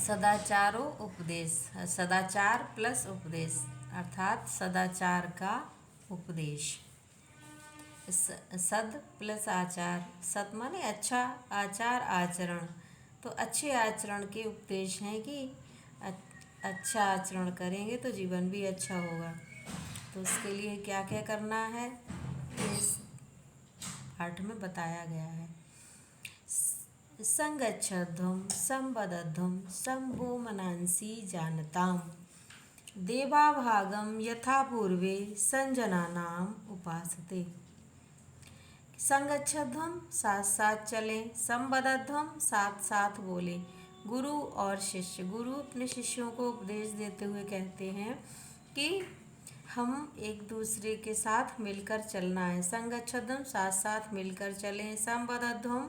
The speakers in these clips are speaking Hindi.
सदाचारो उपदेश। सदाचार प्लस उपदेश अर्थात सदाचार का उपदेश। सद प्लस आचार। सत माने अच्छा, आचार आचरण। तो अच्छे आचरण के उपदेश हैं कि अच्छा आचरण करेंगे तो जीवन भी अच्छा होगा। तो उसके लिए क्या क्या करना है इस पाठ में बताया गया है। संगच्छध्वं संवदध्वं संभो मनांसि जानताम् देवाभागं यथा पूर्वे संजनानाम उपासते। संगच्छध्वं साथ साथ चलें, संवदध्वं साथ साथ बोले। गुरु और शिष्य, गुरु अपने शिष्यों को उपदेश देते हुए कहते हैं कि हम एक दूसरे के साथ मिलकर चलना है। संगच्छध्वं साथ साथ मिलकर चलें, संवदध्वं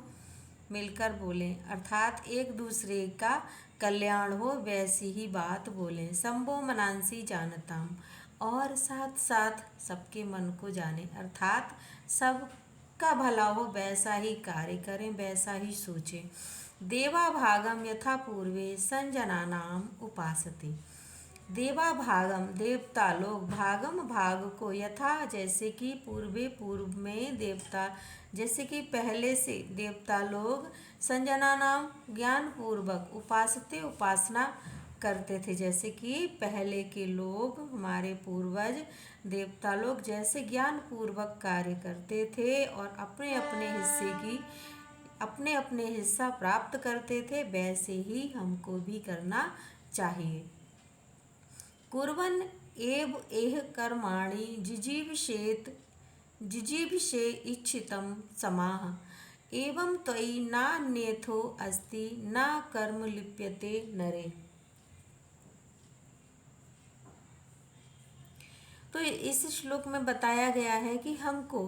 मिलकर बोलें, अर्थात एक दूसरे का कल्याण हो वैसी ही बात बोलें। संभो मनांसि जानताम, और साथ साथ सबके मन को जाने, अर्थात सबका भला हो वैसा ही कार्य करें, वैसा ही सोचें। देवा भागम यथा पूर्वे संजनानाम उपासते। देवा भागम देवता लोग, भागम भाग को, यथा जैसे कि, पूर्वे पूर्व में, देवता जैसे कि पहले से देवता लोग, संजना नाम ज्ञान पूर्वक, उपासते उपासना करते थे। जैसे कि पहले के लोग, हमारे पूर्वज देवता लोग जैसे ज्ञान पूर्वक कार्य करते थे और अपने अपने हिस्सा प्राप्त करते थे, वैसे ही हमको भी करना चाहिए। कुर्वन् एव एह कर्माणि जिजीविषे इच्छितं समाः एवं त्वयि नान्यथो अस्ति न कर्म लिप्यते नरे। तो इस श्लोक में बताया गया है कि हमको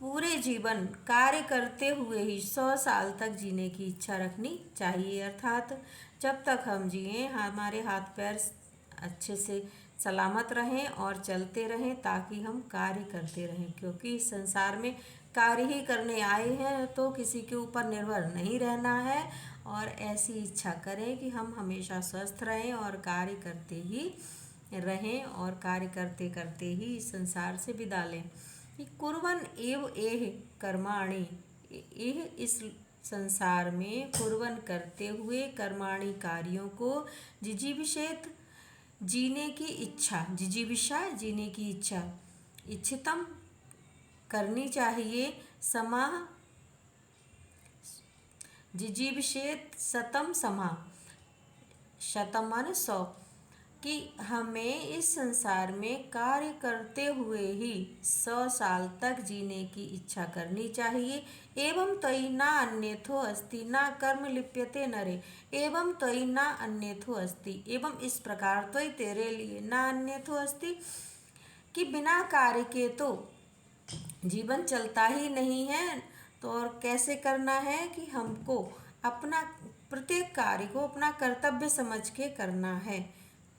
पूरे जीवन कार्य करते हुए ही 100 साल तक जीने की इच्छा रखनी चाहिए। अर्थात जब तक हम जिए हमारे हाथ पैर अच्छे से सलामत रहें और चलते रहें, ताकि हम कार्य करते रहें, क्योंकि इस संसार में कार्य ही करने आए हैं, तो किसी के ऊपर निर्भर नहीं रहना है। और ऐसी इच्छा करें कि हम हमेशा स्वस्थ रहें और कार्य करते ही रहें और कार्य करते करते ही इस संसार से विदा लें। कुर्वन् एव एह कर्माणि, यह इस संसार में कुर्वन् करते हुए, कर्माणि कार्यों को, जिजीविषेत जीने की इच्छा, जिजीविषा जीने की इच्छा, इच्छितम करनी चाहिए, समाह जिजीविषेत शतम समाह, शतम माने 100, कि हमें इस संसार में कार्य करते हुए ही 100 साल तक जीने की इच्छा करनी चाहिए। एवं त्वयि न अन्यथो अस्ति न कर्म लिप्यते नरे। एवं त्वयि न अन्यथो अस्ति, एवं इस प्रकार त्वयि तेरे लिए, न अन्यथो अस्ति कि बिना कार्य के तो जीवन चलता ही नहीं है। तो और कैसे करना है कि हमको अपना प्रत्येक कार्य को अपना कर्तव्य समझ के करना है।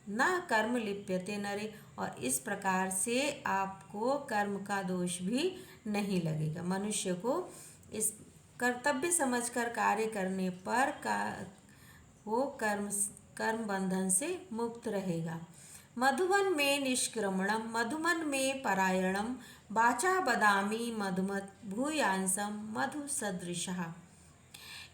न कर्म लिप्यते नरे, और इस प्रकार से आपको कर्म का दोष भी नहीं लगेगा। मनुष्य को इस कर्तव्य समझकर कार्य करने पर वो कर्म बंधन से मुक्त रहेगा। मधुवन में निष्क्रमणम मधुमन में परायणम वाचा बदामी मधुमत भूयांसम मधु सदृशः।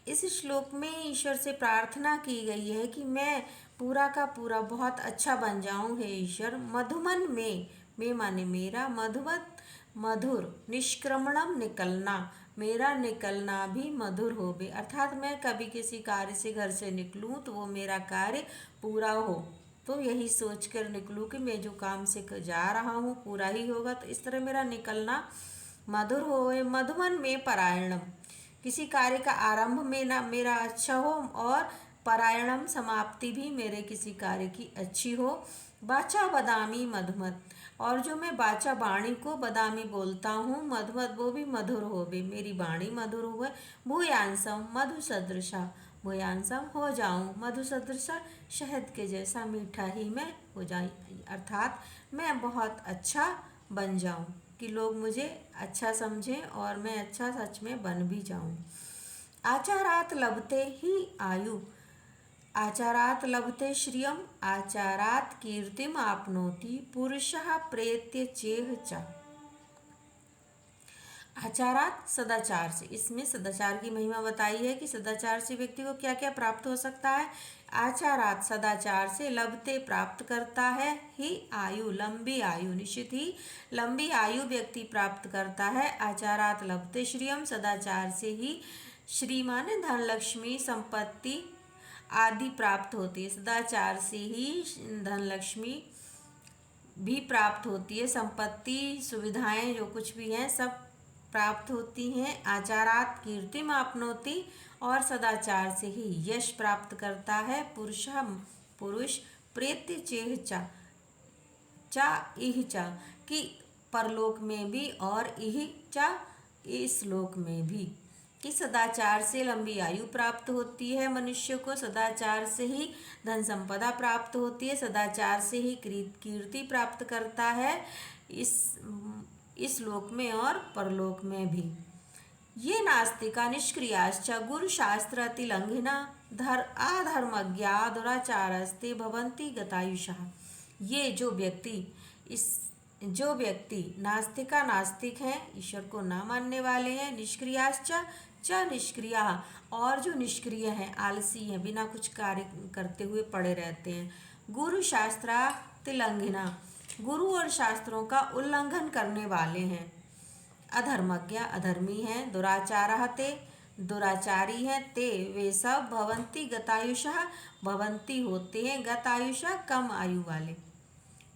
इस श्लोक में ईश्वर से प्रार्थना की गई है कि मैं पूरा का पूरा बहुत अच्छा बन जाऊं हे ईश्वर। मधुमन में माने मेरा, मधुवत मधुर, निष्क्रमणम निकलना, मेरा निकलना भी मधुर हो बे, अर्थात मैं कभी किसी कार्य से घर से निकलूं तो वो मेरा कार्य पूरा हो, तो यही सोच कर निकलूं कि मैं जो काम से जा रहा हूँ पूरा ही होगा, तो इस तरह मेरा निकलना मधुर हो। मधुमन में परायणम, किसी कार्य का आरंभ में ना मेरा अच्छा हो और परायणम समाप्ति भी मेरे किसी कार्य की अच्छी हो। वाचा बदामी मधुमत, और जो मैं वाचा वाणी को बदामी बोलता हूँ, मधुमत वो भी मधुर हो बे, मेरी वाणी मधुर हुए। भूयांसम मधु सदृशा, भूयांसम हो जाऊँ, मधु सदृशा शहद के जैसा मीठा ही मैं हो जाऊँ, अर्थात मैं बहुत अच्छा बन जाऊँ कि लोग मुझे अच्छा समझें और मैं अच्छा सच में बन भी जाऊँ। आचारात लभते ही आयु, आचारात् लभते श्रियम् आचारात् कीर्तिम आपनोति पुरुषः प्रेत्य चेह च। आचारात सदाचार से, इसमें सदाचार की महिमा बताई है कि सदाचार से व्यक्ति को क्या क्या प्राप्त हो सकता है। आचारात सदाचार से लभते प्राप्त करता है ही आयु लंबी आयु, निश्चित ही लंबी आयु व्यक्ति प्राप्त करता है। आचारात लभते श्रियम सदाचार से ही श्री माने धन लक्ष्मी संपत्ति आदि प्राप्त होती है। सदाचार से ही धन लक्ष्मी भी प्राप्त होती है, संपत्ति सुविधाएं जो कुछ भी हैं सब प्राप्त होती हैं। आचारात कीर्तिम आपनोति और सदाचार से ही यश प्राप्त करता है पुरुष प्रेत्य चेह चा चा इह चा कि परलोक में भी और इह चा इस लोक में भी, कि सदाचार से लंबी आयु प्राप्त होती है मनुष्य को, सदाचार से ही धन संपदा प्राप्त होती है, सदाचार से ही कीर्ति प्राप्त करता है इस लोक में और परलोक में भी। ये नास्तिका निष्क्रियाश्च गुरु शास्त्र अतिलंघिना अधर्मज्ञा दुराचारस्ते भवन्ति गतायुषः। ये जो व्यक्ति नास्तिका नास्तिक हैं, ईश्वर को ना मानने वाले हैं, निष्क्रियाश्च च निष्क्रिया और जो निष्क्रिय हैं, आलसी हैं, बिना कुछ कार्य करते हुए पड़े रहते हैं। गुरु शास्त्रातिलंघिना गुरु और शास्त्रों का उल्लंघन करने वाले हैं। अधर्मज्ञ अधर्मी हैं, दुराचारः ते दुराचारी हैं, ते वे सब भवन्ति गतायुषः भवन्ति होते हैं गतायुषः कम आयु वाले।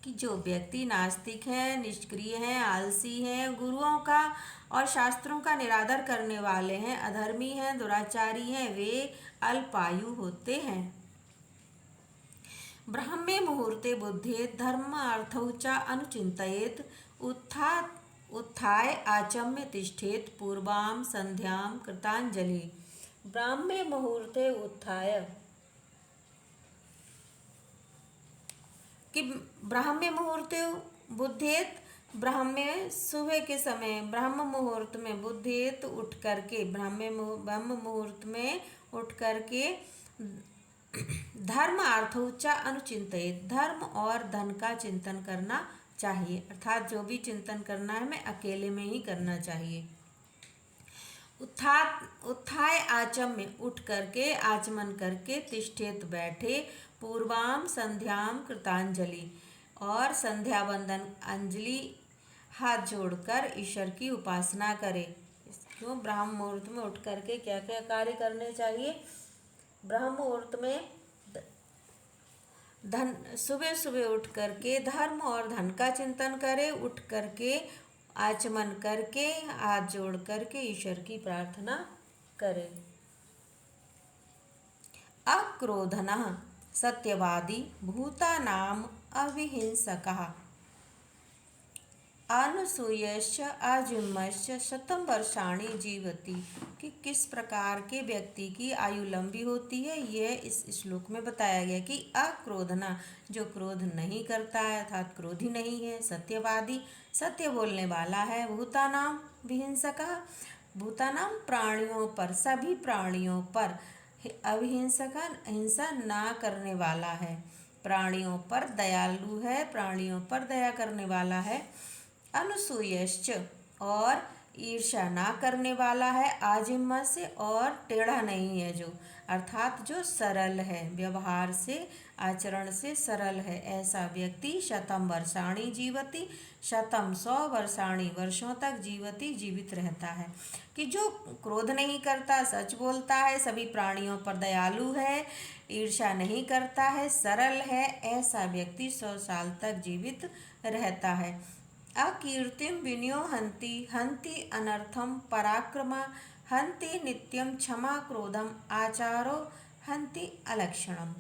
कि जो व्यक्ति नास्तिक हैं, निष्क्रिय हैं, आलसी हैं, गुरुओं का और शास्त्रों का निरादर करने वाले हैं, अधर्मी हैं, दुराचारी हैं, वे अल्पायु होते हैं। ब्राह्मे मुहूर्ते बुद्धेत धर्मार्थौ च अनुचिन्तयेत उत्थाय आचम्य तिष्ठेत पूर्वां संध्यां कृतांजलि। ब्राह्मे मुहूर्ते उत्थाय कि ब्राह्मे मुहूर्ते बुद्धेत, ब्राह्मे सुबह के समय ब्रह्म मुहूर्त में बुद्धेत उठ करके ब्रह्म मुहूर्त में उठ करके धर्म अर्थौ च अनुचिन्तयेत धर्म और धन का चिंतन करना चाहिए, अर्थात जो भी चिंतन करना है हमें अकेले में ही करना चाहिए। उत्थाय आचम्य उठ करके आचमन करके तिष्ठेत बैठे पूर्वाम संध्याम कृतांजलि और संध्या वंदन अंजलि हाथ जोड़कर ईश्वर की उपासना करे। क्यों ब्राह्म मुहूर्त में उठ करके क्या क्या कार्य करने चाहिए। ब्राह्म मुहूर्त में सुबह सुबह उठ करके धर्म और धन का चिंतन करे, उठ करके आचमन करके हाथ जोड़ करके ईश्वर की प्रार्थना करे। अक्रोधनः सत्यवादी भूतानां अविहिंसकः अनसूयश्च आजुम्मश्च शतं वर्षाणि जीवति। कि किस प्रकार के व्यक्ति की आयु लंबी होती है यह इस श्लोक में बताया गया। कि अक्रोधना जो क्रोध नहीं करता है अर्थात क्रोधी नहीं है, सत्यवादी सत्य बोलने वाला है, भूतानाम विहिंसकः भूतानाम प्राणियों पर सभी प्राणियों पर अविहिंसक हिंसा ना करने वाला है, प्राणियों पर दयालु है, प्राणियों पर दया करने वाला है। अनुसूयश्च और ईर्ष्या ना करने वाला है, आजिम्मा से और टेढ़ा नहीं है जो, अर्थात जो सरल है, व्यवहार से आचरण से सरल है, ऐसा व्यक्ति शतम वर्षाणी जीवति 100 वर्षाणी वर्षों तक जीवित रहता है। कि जो क्रोध नहीं करता, सच बोलता है, सभी प्राणियों पर दयालु है, ईर्ष्या नहीं करता है, सरल है, ऐसा व्यक्ति 100 साल तक जीवित रहता है। अकीर्तिम विनयो हंति अनर्थम पराक्रमा हंति नित्यम क्षमा क्रोधम आचारो हंति अलक्षणम।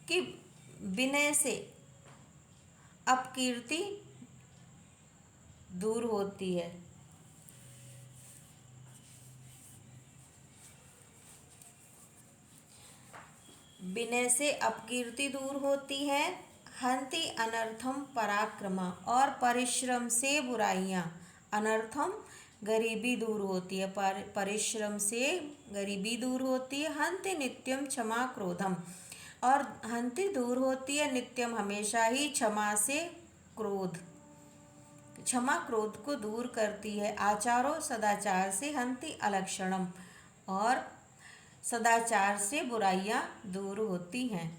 कि विनय से अपकीर्ति दूर होती है, विनय से अपकीर्ति दूर होती है, हंति अनर्थम पराक्रमा और परिश्रम से बुराइयां, अनर्थम गरीबी दूर होती है, परिश्रम से गरीबी दूर होती है। हन्ति नित्यम क्षमा क्रोधम, और हन्ति दूर होती है नित्यम हमेशा ही क्षमा से क्रोध, क्षमा क्रोध को दूर करती है। आचारो सदाचार से हन्ति अलक्षणम, और सदाचार से बुराइयां दूर होती हैं।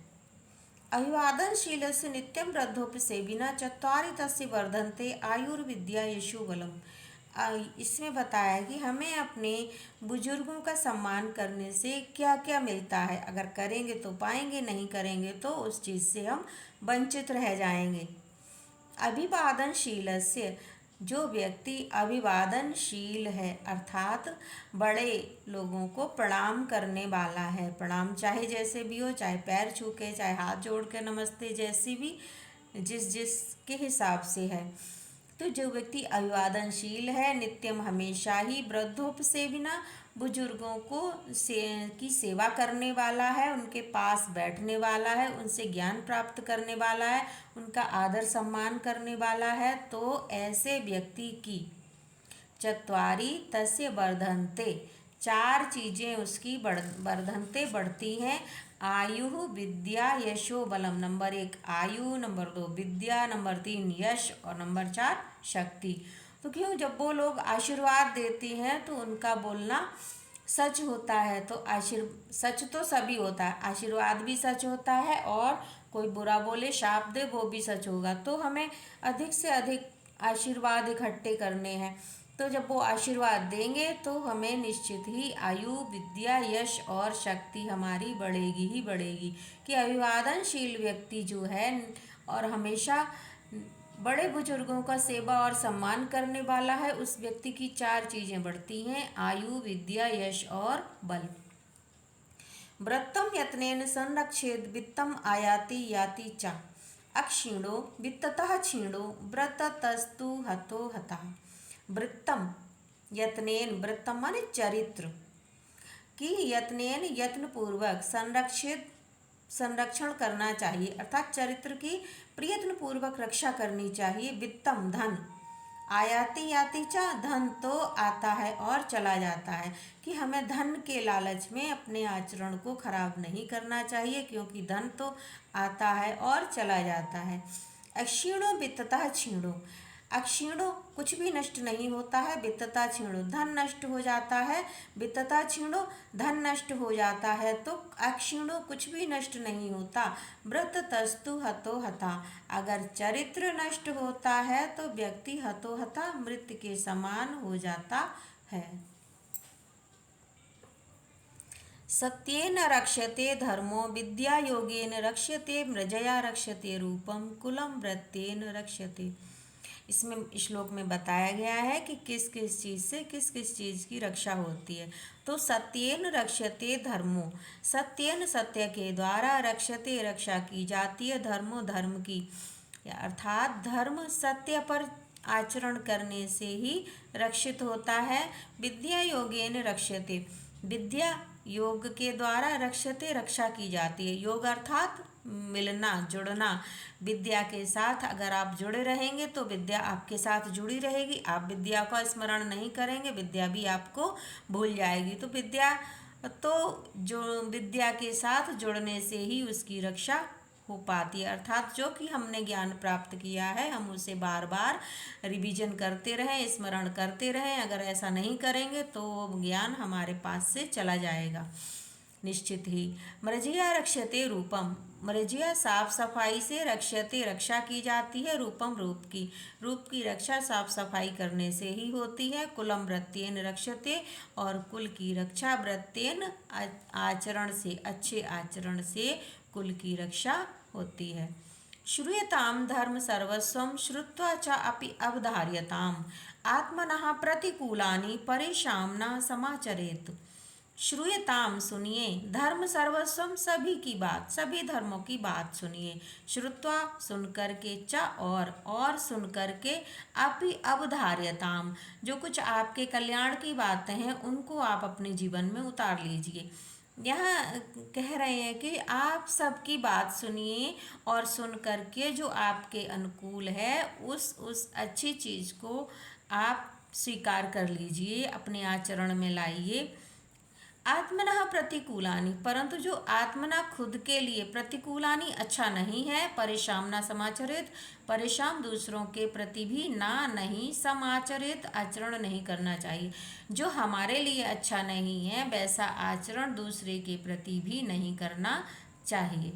अभिवादनशीलस्य नित्यं वृद्धोपसेविनः चत्वारि तस्य वर्धन्ते आयुर्विद्या यशो बलम। इसमें बताया है कि हमें अपने बुजुर्गों का सम्मान करने से क्या क्या मिलता है। अगर करेंगे तो पाएंगे, नहीं करेंगे तो उस चीज़ से हम वंचित रह जाएंगे। अभिवादनशीलस्य, जो व्यक्ति अभिवादनशील है अर्थात बड़े लोगों को प्रणाम करने वाला है, प्रणाम चाहे जैसे भी हो, चाहे पैर छू के, चाहे हाथ जोड़ के नमस्ते, जैसी भी जिस के हिसाब से है। तो जो व्यक्ति अभिवादनशील है, नित्यम हमेशा ही, वृद्धोपसेविना, बुजुर्गों को की सेवा करने वाला है, उनके पास बैठने वाला है, उनसे ज्ञान प्राप्त करने वाला है, उनका आदर सम्मान करने वाला है, तो ऐसे व्यक्ति की चत्वारी तस्य वर्धन्ते, चार चीज़ें उसकी वर्धन्ते बढ़ती हैं। आयु, विद्या, यशो बलम। नंबर 1 आयु, नंबर 2 विद्या, नंबर 3 यश, और नंबर 4 शक्ति। तो क्यों, जब वो लोग आशीर्वाद देती हैं तो उनका बोलना सच होता है। तो सच तो सभी होता है, आशीर्वाद भी सच होता है, और कोई बुरा बोले, शाप दे, वो भी सच होगा। तो हमें अधिक से अधिक आशीर्वाद इकट्ठे करने हैं। तो जब वो आशीर्वाद देंगे तो हमें निश्चित ही आयु, विद्या, यश और शक्ति हमारी बढ़ेगी ही बढ़ेगी। कि अभिवादनशील व्यक्ति जो है और हमेशा बड़े बुजुर्गों का सेवा और सम्मान करने वाला है, उस व्यक्ति की चार चीज़ें बढ़ती हैं, आयु, विद्या, यश और बल। व्रतम यत्नेन संरक्षेद वित्तम आयाति याति च, अक्षीणो वित्ततः क्षीणो व्रततस्तु हतो हतः। वृत्तम यत्नेन, वृत्तम माने चरित्र, कि यत्नेन यत्न पूर्वक संरक्षण करना चाहिए, अर्थात चरित्र की प्रयत्न पूर्वक रक्षा करनी चाहिए। वित्तम धन, आयाति याति च, धन तो आता है और चला जाता है, कि हमें धन के लालच में अपने आचरण को खराब नहीं करना चाहिए, क्योंकि धन तो आता है और चला जाता है। अक्षीणो वित्ततः क्षीणो, अक्षीणो कुछ भी नष्ट नहीं होता है, वित्तता क्षीणो धन नष्ट हो जाता है, वित्तता क्षीणो धन नष्ट हो जाता है, तो अक्षीणो कुछ भी नष्ट नहीं होता। व्रततस्तु हतो हता, अगर चरित्र नष्ट होता है तो व्यक्ति हतो हता, मृत्यु के समान हो जाता है। सत्येन रक्ष्यते धर्मो, विद्या योगेन रक्ष्यते, मृजया रक्ष्यते रूपम, कुलम व्रतेन रक्ष्यते। इसमें श्लोक में बताया गया है कि किस किस चीज़ से किस किस चीज़ की रक्षा होती है। तो सत्येन रक्ष्यते धर्मो, सत्येन सत्य के द्वारा, रक्ष्यते रक्षा की जाती है, धर्मो धर्म की, अर्थात धर्म सत्य पर आचरण करने से ही रक्षित होता है। विद्या योगेन रक्ष्यते, विद्या योग के द्वारा रक्षते रक्षा की जाती है। योग अर्थात मिलना, जुड़ना, विद्या के साथ अगर आप जुड़े रहेंगे तो विद्या आपके साथ जुड़ी रहेगी। आप विद्या का स्मरण नहीं करेंगे, विद्या भी आपको भूल जाएगी। तो विद्या के साथ जुड़ने से ही उसकी रक्षा हो पाती है, अर्थात जो कि हमने ज्ञान प्राप्त किया है हम उसे बार बार रिवीजन करते रहें, स्मरण करते रहें। अगर ऐसा नहीं करेंगे तो वो ज्ञान हमारे पास से चला जाएगा निश्चित ही। मृजया रक्ष्यते रूपम, मृजया साफ सफाई से, रक्ष्यते रक्षा की जाती है, रूपम रूप की रक्षा साफ सफाई करने से ही होती है। कुलम व्रतेन रक्ष्यते, और कुल की रक्षा व्रतेन आचरण से, अच्छे आचरण से कुल की रक्षा होती है। श्रूयताम धर्म सर्वस्वम श्रुत्वा च अपि अवधार्यताम, आत्मनः प्रतिकूलानि परेषां न समाचरेत्। श्रूयताम सुनिए, धर्म सर्वस्वम सभी की बात, सभी धर्मों की बात सुनिए, श्रुत्वा सुन करके, च और सुन करके, अपि अवधार्यताम जो कुछ आपके कल्याण की बातें हैं उनको आप अपने जीवन में उतार लीजिए। यहाँ कह रहे हैं कि आप सबकी बात सुनिए और सुन करके जो आपके अनुकूल है उस अच्छी चीज़ को आप स्वीकार कर लीजिए, अपने आचरण में लाइए। आत्मनः प्रतिकूलानि, परंतु जो आत्मना खुद के लिए प्रतिकूलानि अच्छा नहीं है, परेशान न समाचरित, परेशान दूसरों के प्रति भी ना नहीं समाचरित, आचरण नहीं करना चाहिए। जो हमारे लिए अच्छा नहीं है वैसा आचरण दूसरे के प्रति भी नहीं करना चाहिए।